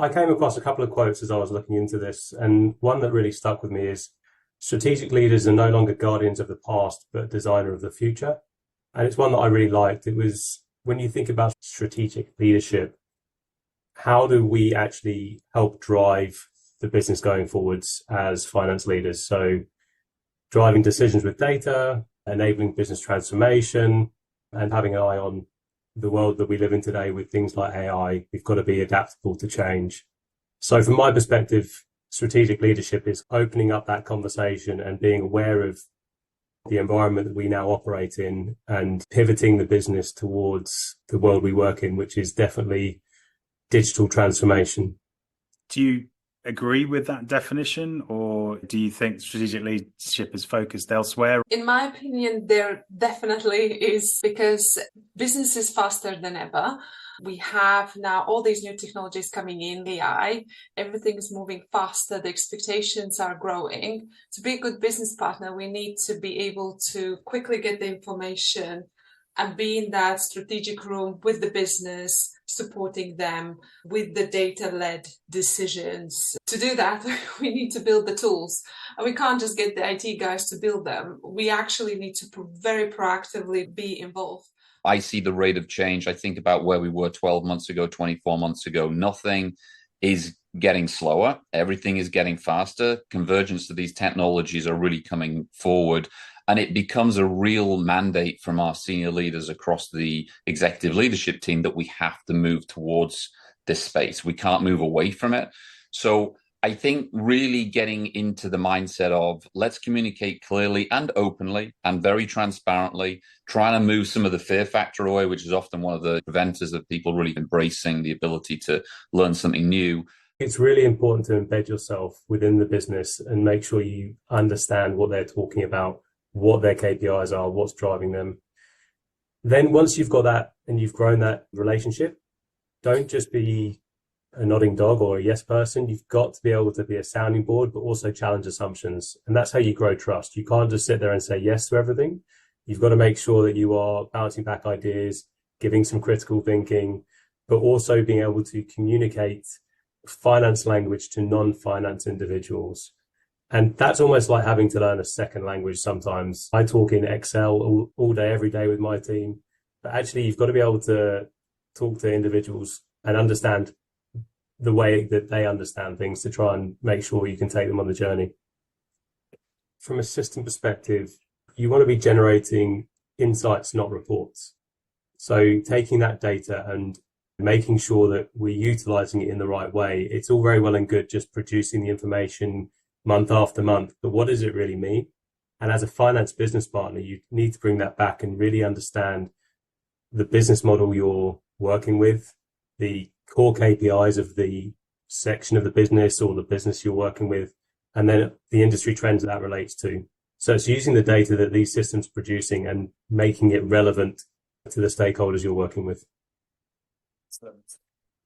I came across a couple of quotes as I was looking into this, and one that really stuck with me is strategic leaders are no longer guardians of the past, but designer of the future. And it's one that I really liked. It was when you think about strategic leadership, how do we actually help drive the business going forwards as finance leaders? So driving decisions with data, enabling business transformation, and having an eye on the world that we live in today with things like AI. We've got to be adaptable to change. So from my perspective, strategic leadership is opening up that conversation and being aware of the environment that we now operate in and pivoting the business towards the world we work in, which is definitely digital transformation. Do you agree with that definition, or do you think strategic leadership is focused elsewhere? In my opinion, there definitely is, because business is faster than ever. We have now all these new technologies coming in, AI, everything is moving faster, the expectations are growing. To be a good business partner, we need to be able to quickly get the information and be in that strategic room with the business, supporting them with the data-led decisions. To do that, we need to build the tools. And we can't just get the IT guys to build them. We actually need to very proactively be involved. I see the rate of change. I think about where we were 12 months ago, 24 months ago. Nothing is getting slower. Everything is getting faster. Convergence of these technologies are really coming forward. And it becomes a real mandate from our senior leaders across the executive leadership team that we have to move towards this space. We can't move away from it. So I think really getting into the mindset of let's communicate clearly and openly and very transparently, trying to move some of the fear factor away, which is often one of the preventers of people really embracing the ability to learn something new. It's really important to embed yourself within the business and make sure you understand what they're talking about, what their KPIs are, what's driving them. Then once you've got that and you've grown that relationship, don't just be a nodding dog or a yes person. You've got to be able to be a sounding board, but also challenge assumptions. And that's how you grow trust. You can't just sit there and say yes to everything. You've got to make sure that you are bouncing back ideas, giving some critical thinking, but also being able to communicate finance language to non-finance individuals. And that's almost like having to learn a second language sometimes. I talk in Excel all day, every day with my team, but actually you've got to be able to talk to individuals and understand the way that they understand things to try and make sure you can take them on the journey. From a system perspective, you want to be generating insights, not reports. So taking that data and making sure that we're utilizing it in the right way. It's all very well and good just producing the information month after month, but what does it really mean? And as a finance business partner, you need to bring that back and really understand the business model you're working with, the core KPIs of the section of the business or the business you're working with, and then the industry trends that relates to. So it's using the data that these systems are producing and making it relevant to the stakeholders you're working with. Excellent.